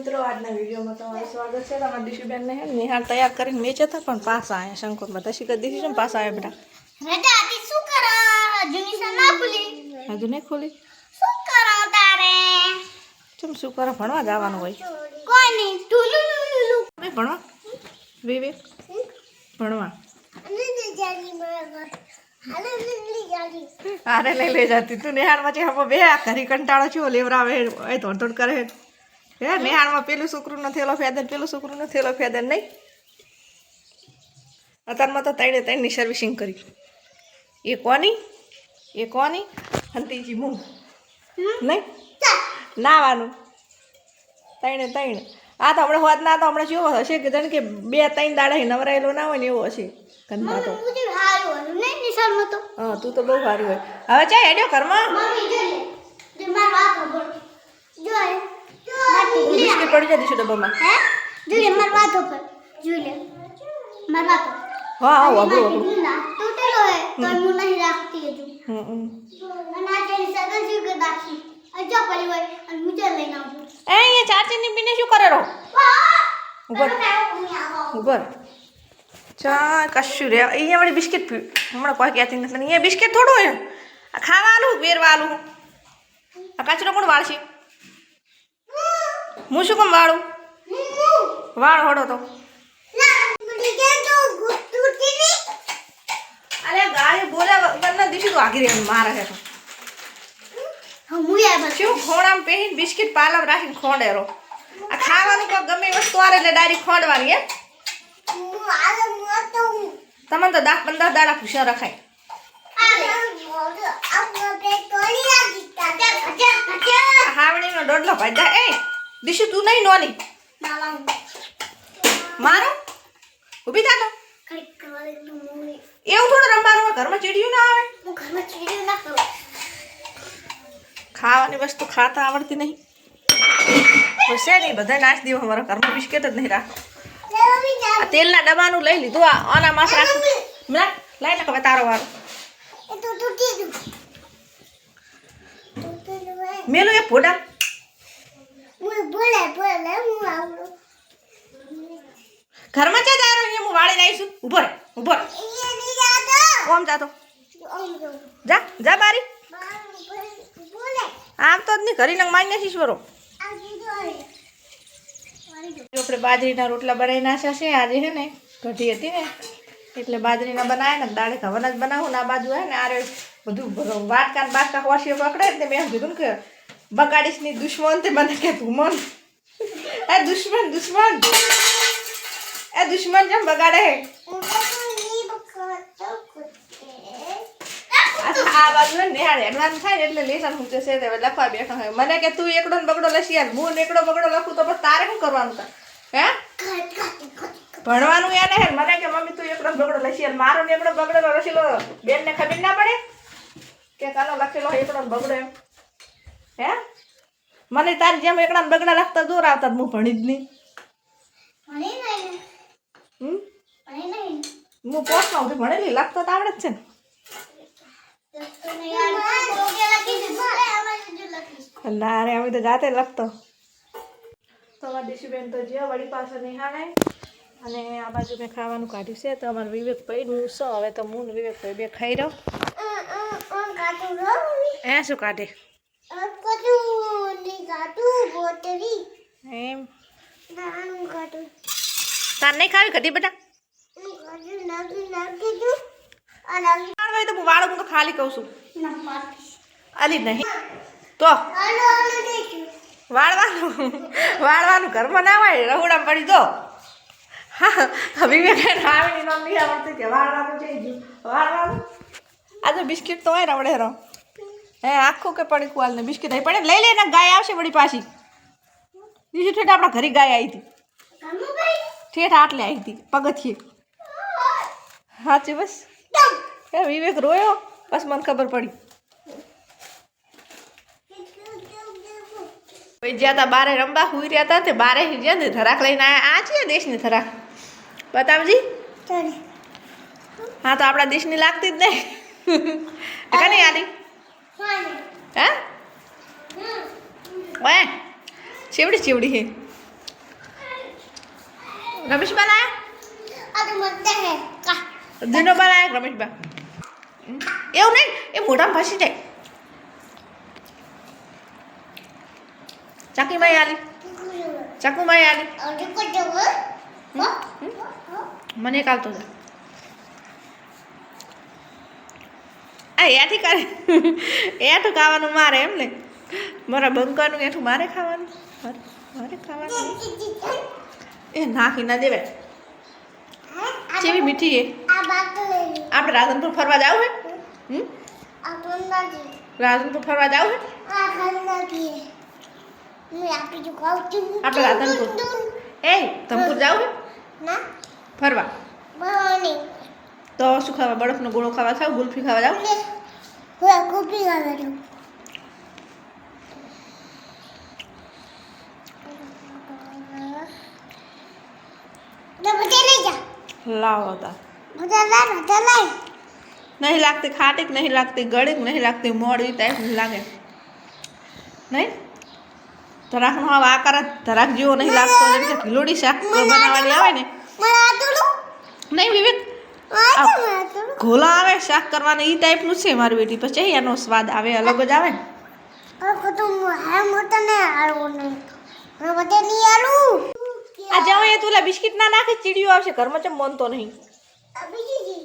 મિત્રો આજના વિડીયોમાં તમારું સ્વાગત છે। તમારા દિશુબેનને નિહાળ તૈયાર કરીને મેચ હતા પણ પાસ આવ્યા શંકરમાં દશી કરી દીધી છે પાસ આવ્યા બેટા રજા આતી શું કરો જુનિસા ના ખુલી હજુ નહીં ખુલી શું કરો તારે ચમ શું કરે ભણવા જવાનું હોય કોઈ નહીં તુલુલુલુ નહીં ભણવા વિવેક ભણવા અરે લઈ જતી તું નિહાળમાં છે બે ઘરી કંટાળો છો લેવરાવે એ ધોડ કરે હે નિહાળમાં પેલું છોકરું ન થયેલો ફેદર પેલું છોકરું ન થયેલો ફેદર નહીં અત્યારમાં તો ત્રણની સર્વિસિંગ કરી એ કોની હંતીજી મું નહીં નાવાનું ત્રણે આ તો હમણાં હોત ના તો હમણાં જેવો હશે કે જાણે કે 2-3 દાડા નવરાયેલો ના હોય ને એવો હશે કંદા તો હા તું તો બહુ સારી હોય હવે ચા હેડ્યો ઘરમાં બિસ્કિટ પડી જાય દીશું ડબ્બામાં હા હા વાબરું અહીંયા ચાચીની બીને શું કરે રહો ઉપર ચા કશું રે અહીંયા વળી બિસ્કિટ હમણાં કોઈ કહેતી નથી અહીંયા બિસ્કિટ થોડું હોય આ ખાવાનું વેરવાનું આ કચરો કોણ વાળશે હું શું કેમ વાળું વાળ હડો તો અરે ગાય બોલે વગરના દીશું તો આગી રહે મારા હે તો શું ખોણામ પહેરીને બિસ્કિટ પાલમ રાખીને ખોંડેરો આ ખાવાનું કોઈ ગમે વસ્તુ આવે એટલે ડાયરેક્ટ ખોંડવાની એમ તમને તો 10-15 દાડા ભૂસા રખાય હાવણીનો દોડલો ભાઈ એ દીશું તું નહીં નોની મારો ઊભી થા તો એવું થોડું રમવાનું હોય ઘરમાં ચીડિયું ના આવે ખાવાની વસ્તુ ખાતા આવડતી નહીં છે નહીં બધા નાશ દેવો અમારા ઘરમાં બિસ્કિટ જ નહીં રાખો આ તેલના ડબ્બાનું લઈ લીધું આ આના માસ રાખું લઈ લે હવે તારો વારો મેલું એ ફોડા ઘરમાં ચા તારો અહીંયા હું વાળી આવીશું ઉભર કોમ જાતો જા બારી આમ તો જ નહીં ઘરી નંગ મારી નાખીશ બરો આપણે બાજરીના રોટલા બનાવી નાખ્યા છે આજે છે ને કઢી હતી ને એટલે બાજરીના બનાવ્યા ને દાળે ખવાના જ બનાવું ને આ બાજુ હે ને આરે બધું વાટકા બાટકા હોશીઓ પકડે એટલે મેં કીધું કે બગાડીશ ની દુશ્મન તે મને કે તું મન એ દુશ્મન જેમ બગાડે આ બાજુ નિહાળ એડવાન્સ થાય ને એટલે લેસન હું છે લખવા બેઠો હોય મને કે તું એકડો ને બગડો લખી યાર હું એકડો બગડો લખું તો તારે શું કરવાનું તા હે ભણવાનું યાર હે મને કે મમ્મી તું એકડો બગડો લખી યાર મારો ને એકડો બગડો લખેલો બેન ને ખબર ના પડે કે કાનો લખેલો એકડો બગડો એમ હે મને તારી જેમ એકડા બગડા લખતા દૂર આવતા હું ભણી જ નહીં હું પોસ્ટમાં ઉઠી ભણેલી લખતો તો આવડે જ છે ને ના રે અમે તો જાતે લખતો તો અમારા દીશુબેન તો જ્યાં વળી પાસે નિહાળે અને આ બાજુ મેં ખાવાનું કાઢ્યું છે તો અમારે વિવેક ભાઈ હું શું હવે તો હું વિવેક ભાઈ બે ખાઈ રહ્યો એ શું કાઢે એમ તાર નહીં ખાવી કઢી બેટા તો હું વાળું હું તો ખાલી કહું છું અલી નહીં તો વાળવાનું ઘરમાં ના હોય રहुડામાં પડી દો હા વિવેક આવીને નામ નહીં આવડતું કે વાળવાનું જઈ ગયું વાળવાનું આ તો બિસ્કિટ તો હોય રવડે રહો હે આખું કે પડી કુવાલ ને બિસ્કિટ અહીં પડે લઈ લે ને ગાય આવશે વળી પાછી બીજું ઠેઠ આપણા ઘરે ગાય આવી હતી ઠેઠ આટલે આવી હતી પગથિયે સાચી બસ વિવેક રોયો બસ મને ખબર પડી જ્યાં તા બારે રમવા હુઈ રહ્યા હતા તે બારે ગયા ને ધરાક લઈને આવ્યા આ છે દેશની ધરાક બતાવજી હા તો આપણા દેશની લાગતી જ નહીં કને આલી હે ઓય ચેવડી હે રમેશબા લાયા આ તો મત હે કા દિનોબા લાયા રમેશબા એવું નહીં એ મોઢામાં ફસી જાય ચાકીમાં આલી ચાકુમાં આલી અરે કો જવ મને કાલતો જા આ એથી કરે એઠું ખાવાનું મારે એમ ને મારા બંકાનું એઠું મારે ખાવાનું મારે ખાવાનું એ નાખી ના દેવાય કેવી મીઠી એ આ બાત આપણે રાધનપુર ફરવા જાવું હે આ બંદાજી રાધનપુર ફરવા જાવું હે આ બંદાજી મેં આપી જો ખાઉં છું આપણે રાધનપુર એ ધનપુર જાવું હે ના ફરવા બની તો શું ખાવા બરફનો ગોળો ખાવા જાવ ગુલ્ફી ખાવા જાવ હું કોપી ખાવા છું ના બતે લઈ જા લાવો તા બતે લઈ નહીં લાગતી ખાટી કે નહીં લાગતી ગળી કે નહીં લાગતી મોડી ટાઈપ લાગે નહીં ધરાકનો હવે આકાર ધરાક જેવો નહીં લાગતો જેમ કે ભીલોડી શાક બનાવવાની આવે ને મને આ તુલું નહીં વિવેક આ તુલું ઘોલા આવે શાક કરવાની એ ટાઈપનું છે મારી બેટી પછી એનો સ્વાદ આવે અલગ જ આવે ને આ કતો હે મોટા ને આલો નહીં હું બતે નહીં આલુ આ જાવ એ તુલા બિસ્કિટ ના નાખે ચીડિયું આવશે ઘરમાં ચમ મનતો નહીં અભી જી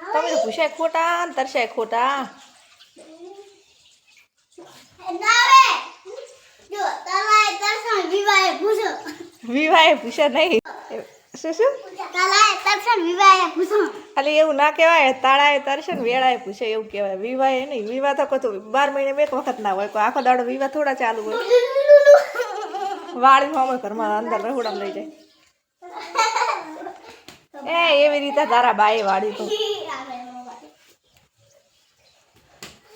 તમે તો પૂછાય ખોટા ને તરસાય ખોટા નાવે જો તલાય તરસણ વિવાહે પૂછો વિવાહે પૂછે નહીં શું તલાય તરસણ વિવાહે પૂછો ખાલી એવું ના કહેવાય તાળાએ તરશે ને વેળાએ પૂછે એવું કહેવાય વિવાહે નહીં વિવાહ તો કતું 12 મહિને એક વખત ના હોય કોઈ આખો દાડો વિવાહ થોડા ચાલુ હોય વાળીમાં અમે ઘરમાં અંદર રહોડામાં લઈ જાય એવી રીતે તારા બાએ વાળી તો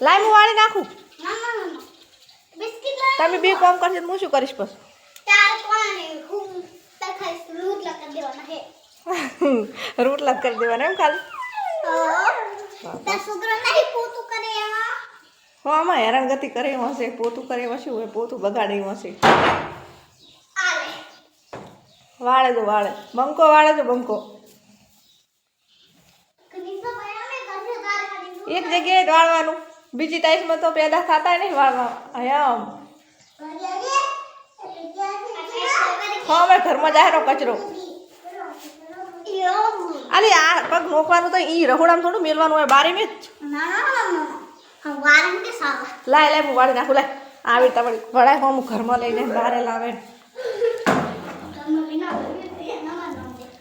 લાય હું વાળી નાખું બિસ્કિટ તમે બે કામ કરશે તો હું શું કરીશ પછી ચાર કોણે હું તખાઈ રૂટ લખા દેવાના હે રોટલા જ કરી દેવાના એમ ખાલી તાર છોકરો નહીં પોતું કરે એમાં હા આમાં હેરાનગતિ કરે એમ હશે પોતું કરે એમાં શું હોય પોતું બગાડે એમ હશે આલે વાળે તો વાળે બંકો વાળે તો બંકો કદી તો ભયા મે કરશે તાર કરી એક જગ્યાએ જ વાળવાનું બીજી ટાઈસમાં તો પેદા થતા નહીં વાળવા અહીંયા હા અમે ઘરમાં જાહેરો કચરો અલી આ પગ નોખવાનું તો ઈ રહોડામાં થોડું મેલવાનું હોય બારી મેં જ લાય લાય હું વાળી નાખું લાય આવી તમારી વડાય હું ઘરમાં લઈને બારે લાવે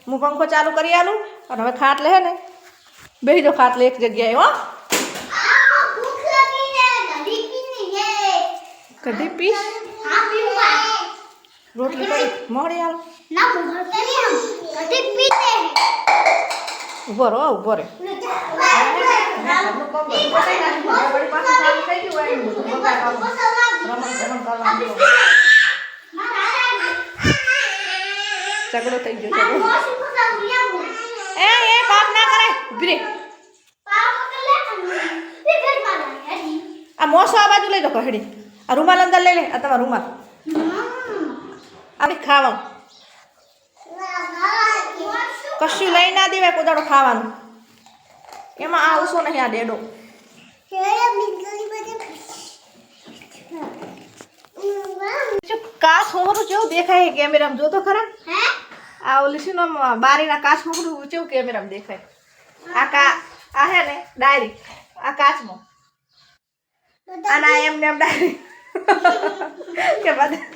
હું પંખો ચાલુ કરી આલું અને હવે ખાટલે હે ને બેસી જો ખાટલે એક જગ્યાએ હો કઢી પીસ રોટલી કરી મોડી આલો ઉભો રહો ઉભો રે ઝઘડો થઈ ગયો એ પાપ ના કરે ઉભી રે આ મોસો આ બાજુ લઈ લો કહેડી આ રૂમાલ અંદર લઈ લે આ તમારો રૂમાલ આપણે ખાવાનું કશું લઈ ના દેવાય કોદાડો ખાવાનું એમાં આ ઉસો નહીં આ ડેડો કાચ હોમરું કેવું દેખાય કેમેરામાં જો તો ખરા આ ઓલી શું નામ બારીના કાચ હોમરું કેવું કેમેરામાં દેખાય આ હે ને ડાયરી આ કાચમાં આના એમને એમ ડાયરી કે બધા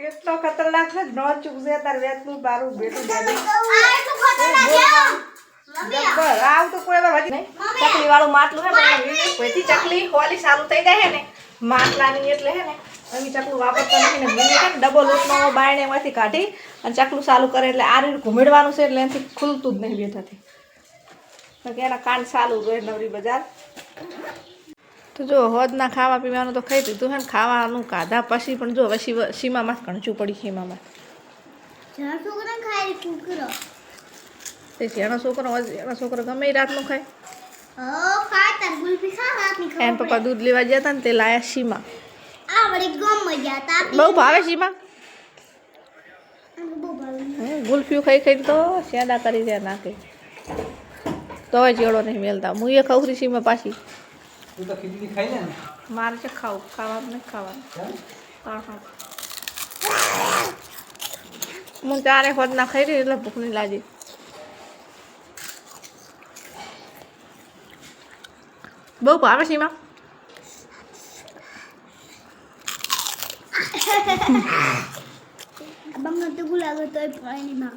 એટલો ખતરનાક છે નો ચૂકશે તાર વેતનું બારું બેટું જબર આવ તો કોઈ વાર નહીં ચકલી વાળું માટલું હે કોઈથી ચકલી હોલી ચાલુ થઈ જાય હે ને માટલાની એટલે હે ને અમે ચકલું વાપરતા નથી ને મને ડબલ લોટનો બાયણે એમાંથી કાઢી અને ચકલું ચાલુ કરે એટલે આ રીતે ઘુમેડવાનું છે એટલે એનાથી ખુલતું જ નહીં બેઠાથી કે એના કાન ચાલુ રહે નવરી બજાર તો જો હોદના ખાવા પીવાનું તો ખાઈ દીધું હે ને ખાવાનું કાધા પછી પણ જો હવે સીમામાં ઘણચું પડી સીમામાં તે એનો છોકરો ગમે એ રાતનું ખાય એને પપ્પા દૂધ લેવા ગયા હતા ને તે લાયા સીમા બહુ ભાવે સીમા ગુલ્ફીઓ ખાઈ ખાઈને તો શેડા કરી દે નાખે તોય ચેડો નહીં મેલતા હું એ ખાઉં સીમાં પાછી તું તો ખીચડી ખાઈ ને મારે છે ખાવાનું નહીં ખાવાનું હા હા હું 4 વખત ના ખાઈ રહી એટલે ભૂખ નહીં લાગી બહુ ભાવે સીમા બમને તો ગુલાગો તોય પાણીમાં